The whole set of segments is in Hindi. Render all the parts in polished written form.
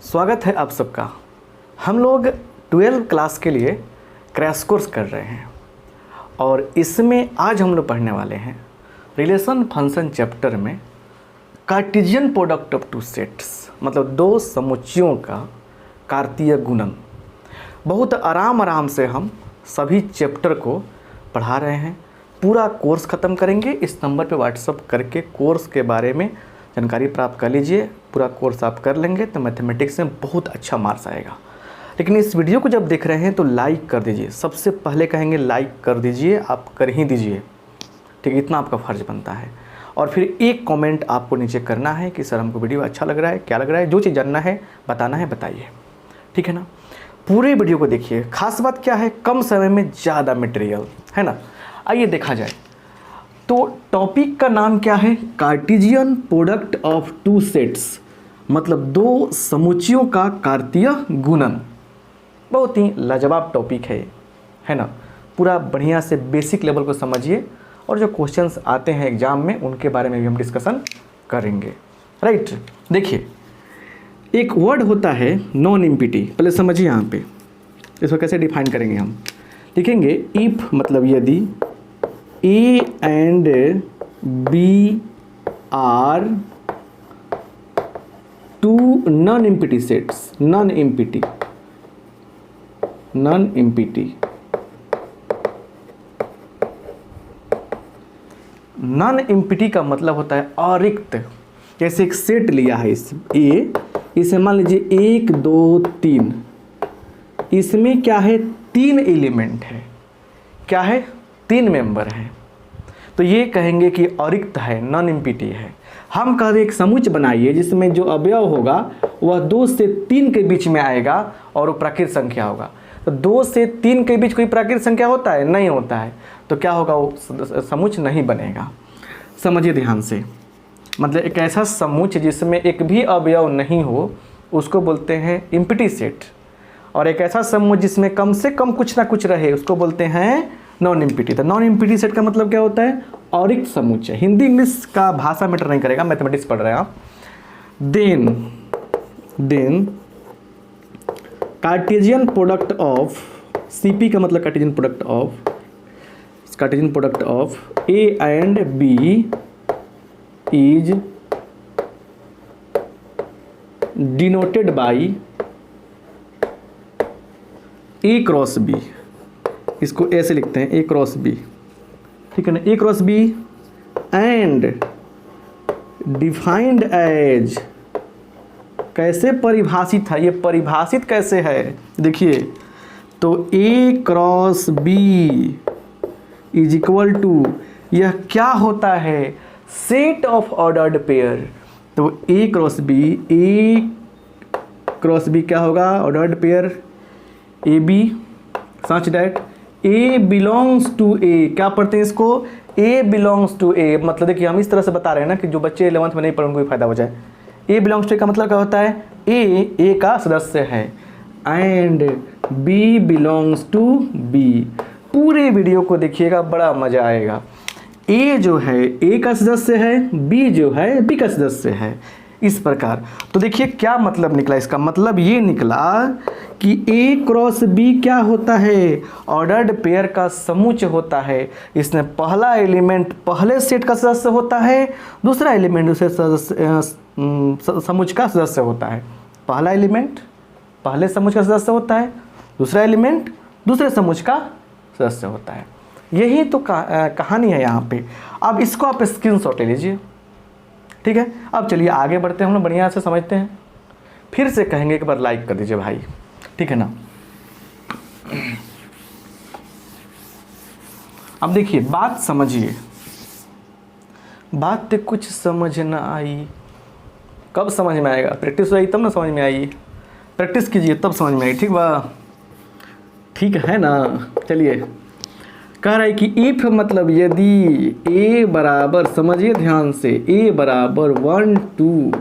स्वागत है आप सबका। हम लोग 12 क्लास के लिए क्रैश कोर्स कर रहे हैं और इसमें आज हम लोग पढ़ने वाले हैं रिलेशन फंक्शन चैप्टर में Cartesian product of two sets, मतलब दो समुच्चयों का कार्तीय गुणन। बहुत आराम से हम सभी चैप्टर को पढ़ा रहे हैं। पूरा कोर्स ख़त्म करेंगे। इस नंबर पे व्हाट्सअप करके कोर्स के बारे में जानकारी प्राप्त कर लीजिए। पूरा कोर्स आप कर लेंगे तो मैथमेटिक्स में बहुत अच्छा मार्क्स आएगा। लेकिन इस वीडियो को जब देख रहे हैं तो लाइक कर दीजिए। सबसे पहले कहेंगे लाइक कर दीजिए, आप कर ही दीजिए, ठीक है, इतना आपका फ़र्ज़ बनता है। और फिर एक कमेंट आपको नीचे करना है कि सर हमको वीडियो अच्छा लग रहा है, क्या लग रहा है, जो चीज़ जानना है बताना है, बताइए, ठीक है ना। पूरे वीडियो को देखिए। खास बात क्या है, कम समय में ज़्यादा मटेरियल है ना। आइए देखा जाए तो टॉपिक का नाम क्या है, Cartesian product of two sets, मतलब दो समुच्चयों का कार्तीय गुणन। बहुत ही लाजवाब टॉपिक है ना। पूरा बढ़िया से बेसिक लेवल को समझिए और जो क्वेश्चंस आते हैं एग्जाम में उनके बारे में भी हम डिस्कशन करेंगे, राइट। देखिए एक वर्ड होता है नॉन एम्प्टी, पहले समझिए। यहाँ पे इसको कैसे डिफाइन करेंगे हम, लिखेंगे इफ, मतलब यदि A and B are two non-empty sets, non-empty का मतलब होता है अरिक्त। जैसे एक सेट लिया है इस इसे मान लीजिए 1 2 3, इसमें क्या है, 3 एलिमेंट है, क्या है, 3 मेंबर हैं, तो ये कहेंगे कि अरिक्त है, नॉन एम्प्टी है। हम कह रहे एक समुच्चय बनाइए जिसमें जो अवयव होगा वह 2 से 3 के बीच में आएगा और वो प्राकृत संख्या होगा। तो 2 से 3 के बीच कोई प्राकृत संख्या होता है, नहीं होता है, तो क्या होगा, वो समुच्चय नहीं बनेगा। समझिए ध्यान से, मतलब एक ऐसा समुच्चय जिसमें एक भी अवयव नहीं हो उसको बोलते हैं एम्प्टी सेट, और एक ऐसा समुच्चय जिसमें कम से कम कुछ ना कुछ रहे उसको बोलते हैं नॉन एम्प्टी। तो नॉन एम्प्टी सेट का मतलब क्या होता है, अरिक्त समुच्चय। हिंदी इंग्लिश का भाषा मैटर नहीं करेगा, मैथमेटिक्स पढ़ रहे हैं आप। Then Cartesian product of, CP का मतलब Cartesian product of A and B is denoted by A cross B. इसको ऐसे लिखते हैं, ए क्रॉस बी, ठीक है ना, a cross b and defined as, कैसे परिभाषित है, ये परिभाषित कैसे है, देखिए तो a cross b is equal to, यह क्या होता है, सेट ऑफ ऑर्डर्ड पेयर। तो ए क्रॉस बी क्या होगा, ordered pair a b, such that a belongs to a, क्या पढ़ते हैं इसको, ए बिलोंग्स टू ए। मतलब देखिए हम इस तरह से बता रहे हैं ना कि जो बच्चे 11th में नहीं पढ़े उनको भी फायदा हो जाए। ए बिलोंग्स टू ए का मतलब क्या होता है, ए का सदस्य है, and B belongs to B. पूरे वीडियो को देखिएगा, बड़ा मजा आएगा। ए जो है ए का सदस्य है, बी जो है बी का सदस्य है, इस प्रकार। तो देखिए क्या मतलब निकला, इसका मतलब ये निकला कि ए क्रॉस बी क्या होता है, ऑर्डर्ड पेयर का समुच्चय होता है। इसमें पहला एलिमेंट पहले सेट का सदस्य होता है, दूसरा एलिमेंट दूसरे समुच्चय का सदस्य होता है। पहला एलिमेंट पहले समुच्चय का सदस्य होता है, दूसरा एलिमेंट दूसरे समुच्चय का सदस्य होता है। यही तो कहानी है यहाँ पे। अब इसको आप स्क्रीनशॉट ले लीजिए, ठीक है। अब चलिए आगे बढ़ते हैं, हम लोग बढ़िया से समझते हैं। फिर से कहेंगे एक बार लाइक कर दीजिए भाई, ठीक है ना। अब देखिए बात समझिए, बात तो कुछ समझ ना आई, कब समझ में आएगा, प्रैक्टिस होगी तब ना समझ में आई, प्रैक्टिस कीजिए तब समझ में आई, ठीक बा, ठीक है ना। चलिए कह रहा है कि इफ, मतलब यदि ए बराबर, समझिए ध्यान से, ए बराबर 1 2,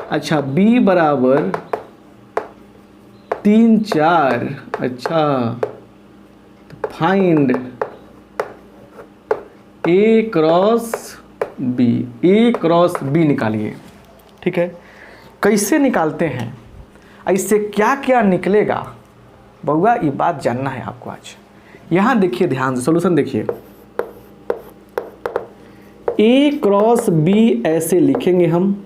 अच्छा बी बराबर 3 4, अच्छा तो फाइंड ए क्रॉस बी निकालिए, ठीक है। कैसे निकालते हैं, इससे क्या क्या निकलेगा बउआ, ये बात जानना है आपको आज। यहाँ देखिए ध्यान से, सॉल्यूशन देखिए। ए क्रॉस बी ऐसे लिखेंगे हम।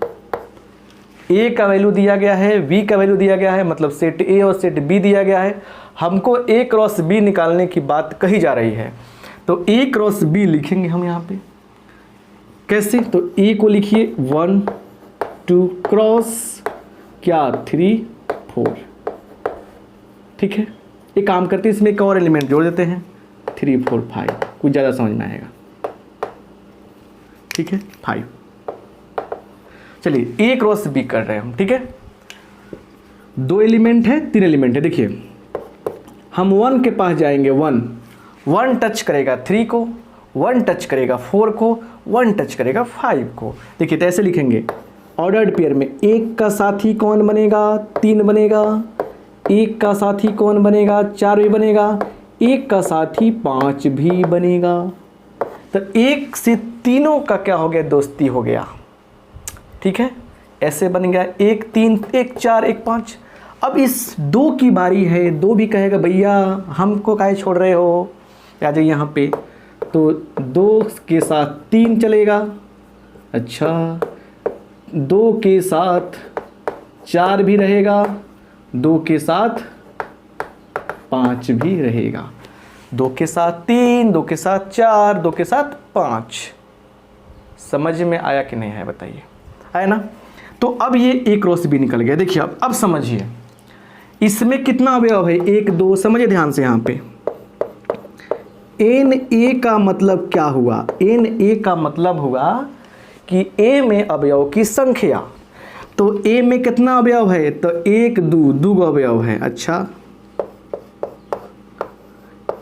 ए का वैल्यू दिया गया है, बी का वैल्यू दिया गया है, मतलब सेट ए और सेट बी दिया गया है। हमको ए क्रॉस बी निकालने की बात कही जा रही है, तो ए क्रॉस बी लिखेंगे हम यहाँ पे। कैसे? तो ए को लिखिए 1 2 क्रॉस क्या 3 4। ठीक है, एक काम करते हैं, इसमें एक और एलिमेंट जोड़ देते हैं 3 4 5, कुछ ज़्यादा समझ में आएगा। ठीक है, 5। चलिए ए क्रॉस बी कर रहे हैं हम। ठीक है, 2 एलिमेंट है, 3 एलिमेंट है। देखिए हम 1 के पास जाएंगे, 1 टच करेगा 3 को, 1 टच करेगा 4 को, 1 टच करेगा 5 को। देखिए तो ऐसे लिखेंगे ऑर्डर्ड पेयर में। 1 का साथी कौन बनेगा? 3 बनेगा। 1 का साथी कौन बनेगा? 4 भी बनेगा। 1 का साथी 5 भी बनेगा। तो 1 से तीनों का क्या हो गया? दोस्ती हो गया। ठीक है, ऐसे बन गया 1 3 1 4 1 5। अब इस 2 की बारी है। 2 भी कहेगा भैया हमको काहे छोड़ रहे हो, आ जाइए यहाँ पे। तो 2 के साथ 3 चलेगा। अच्छा, 2 के साथ 4 भी रहेगा, 2 के साथ 5 भी रहेगा। 2 के साथ 3, 2 के साथ 4, 2 के साथ 5। समझ में आया कि नहीं है बताइए? आया ना? तो अब ये ए क्रॉस बी निकल गया। देखिए अब समझिए इसमें कितना अवयव है? 1 2। समझिए ध्यान से यहाँ पे। एन ए का मतलब क्या हुआ? एन ए का मतलब हुआ कि ए में अवयव की संख्या। तो ए में कितना अवयव है? तो 1 2 2 अवयव है। अच्छा,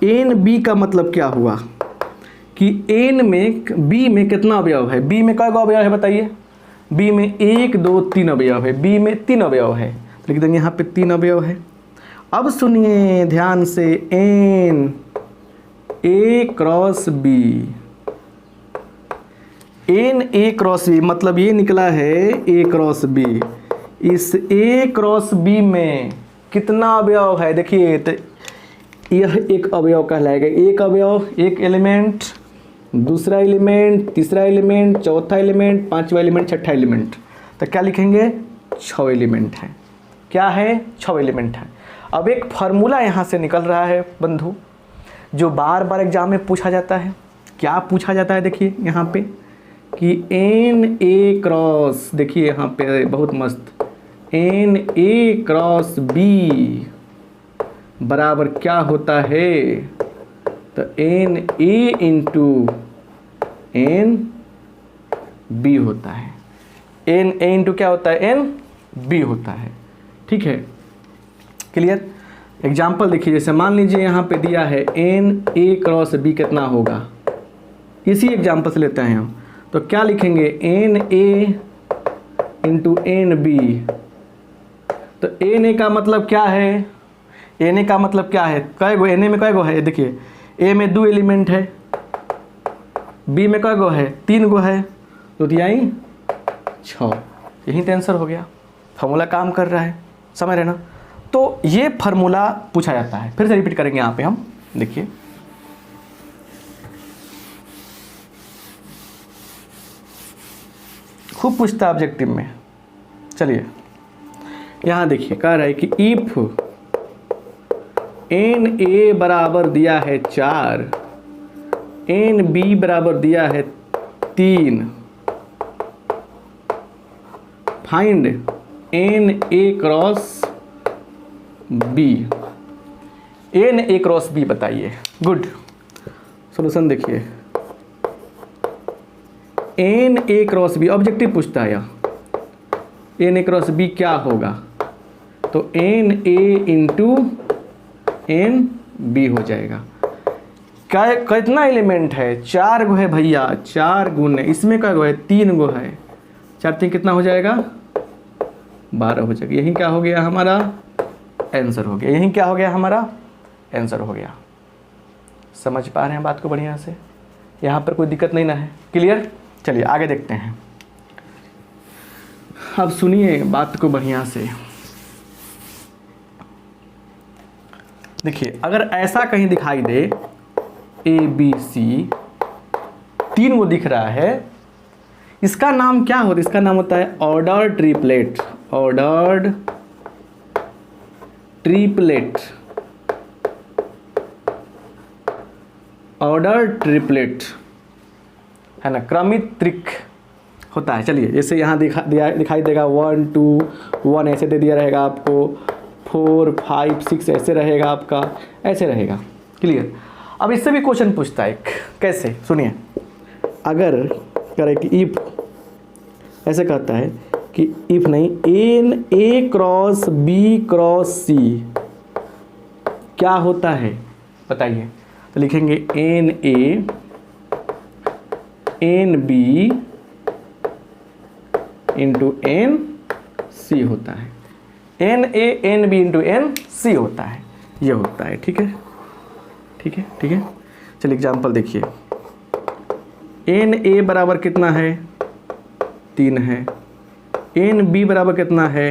एन बी का मतलब क्या हुआ कि एन में बी में कितना अवयव है? बी में क्या अवयव है बताइए? बी में 1 2 3 अवयव है। बी में 3 अवयव है, लिख देंगे यहाँ पे 3 अवयव है। अब सुनिए ध्यान से, n A cross B. N A cross B मतलब ये निकला है ए क्रॉस बी। इस ए क्रॉस बी में कितना अवयव है? देखिए तो यह एक अवयव कहलाएगा। एक अवयव, एक एलिमेंट, दूसरा एलिमेंट, तीसरा एलिमेंट, चौथा एलिमेंट, पांचवा एलिमेंट, छठा एलिमेंट। तो क्या लिखेंगे? 6 एलिमेंट हैं। क्या है? 6 एलिमेंट है। अब एक फार्मूला यहाँ से निकल रहा है बंधु, जो बार बार एग्जाम में पूछा जाता है। क्या पूछा जाता है? देखिए यहाँ पे कि एन ए क्रॉस, देखिए यहाँ पे बहुत मस्त, एन ए क्रॉस बी बराबर क्या होता है? तो n A into n B होता है। एन ए इंटू क्या होता है? एन बी होता है। ठीक है, क्लियर? एग्जाम्पल देखिए, जैसे मान लीजिए यहाँ पे दिया है एन ए क्रॉस बी कितना होगा। इसी एग्जाम्पल से लेते हैं हम। तो क्या लिखेंगे? N A into n B. तो एन ए का मतलब क्या है? एन ए का मतलब क्या है? कै गो एन ए में कै गो है? देखिए ए में 2 एलिमेंट है, बी में कै गो है? 3 गो है, तो दिया ही 6। यही तो आंसर हो गया। फार्मूला काम कर रहा है, समझ रहे ना? तो ये फार्मूला पूछा जाता है। फिर से रिपीट करेंगे यहाँ पे हम। देखिए खूब पूछता है ऑब्जेक्टिव में। चलिए यहाँ देखिए, कह रहा है कि इफ एन ए बराबर दिया है 4, एन बी बराबर दिया है 3, find n A cross B. N A cross B बताइए। गुड, सॉल्यूशन देखिए। N A cross B objective पूछता है यहाँ। एन ए क्रॉस बी क्या होगा? तो n A into n B हो जाएगा। क्या कितना एलिमेंट है? 4 गो है भैया, 4 गुण। इसमें क्या गो है? 3 गो है। 4 3 कितना हो जाएगा? 12 हो जाएगा। यही क्या हो गया? हमारा आंसर हो गया। यही क्या हो गया? हमारा आंसर हो गया। समझ पा रहे हैं बात को बढ़िया से? यहाँ पर कोई दिक्कत नहीं ना है? क्लियर? चलिए आगे देखते हैं। अब सुनिए बात को बढ़िया से। देखिए अगर ऐसा कहीं दिखाई दे ABC 3 वो दिख रहा है, इसका नाम क्या होता है? इसका नाम होता है order triplet. Ordered triplet, order triplet है ना, क्रमित त्रिक होता है। चलिए जैसे यहाँ दिखाई देगा 1 2 1 ऐसे दे दिया रहेगा आपको, 4 5 6 ऐसे रहेगा आपका, ऐसे रहेगा। क्लियर। अब इससे भी क्वेश्चन पूछता है कैसे, सुनिए। अगर करे कि इफ, ऐसे कहता है कि इफ नहीं, NA cross B cross C क्या होता है बताइए। तो लिखेंगे NA NB इंटू NC होता है। NA NB इंटू NC होता है, ये होता है। ठीक है, ठीक है, ठीक है। चलिए एग्जाम्पल देखिए। NA बराबर कितना है? 3 है। NB बराबर कितना है?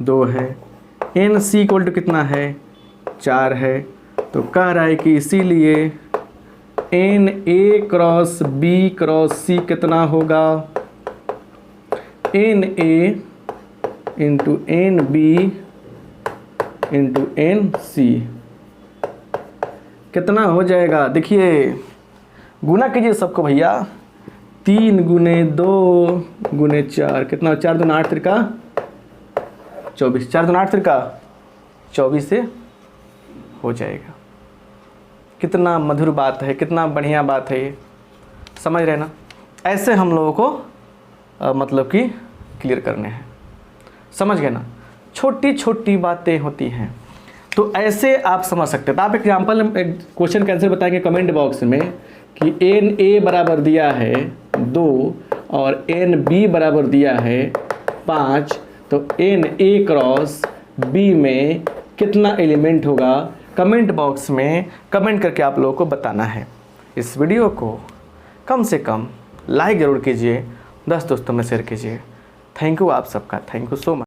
2 है। NC इक्वल टू कितना है? 4 है। तो कह रहा है कि इसीलिए NA cross B cross C कितना होगा? NA into NB into NC कितना हो जाएगा? देखिए गुना कीजिए सबको भैया। 3 गुने 2 गुने 4 कितना? 4 दूना 8 त्रिका 24, 4 दूना 8 त्रिका 24 से हो जाएगा। कितना मधुर बात है, कितना बढ़िया बात है ये, समझ रहे ना? ऐसे हम लोगों को मतलब कि क्लियर करने हैं, समझ गए ना? छोटी छोटी बातें होती हैं, तो ऐसे आप समझ सकते हैं। तो आप एग्जाम्पल क्वेश्चन का आंसर बताएंगे कमेंट बॉक्स में कि NA बराबर दिया है 2 और NB बराबर दिया है 5, तो NA क्रॉस B में कितना एलिमेंट होगा? कमेंट बॉक्स में कमेंट करके आप लोगों को बताना है। इस वीडियो को कम से कम लाइक ज़रूर कीजिए, 10 दोस्तों में शेयर कीजिए। थैंक यू आप सबका, थैंक यू सो मच।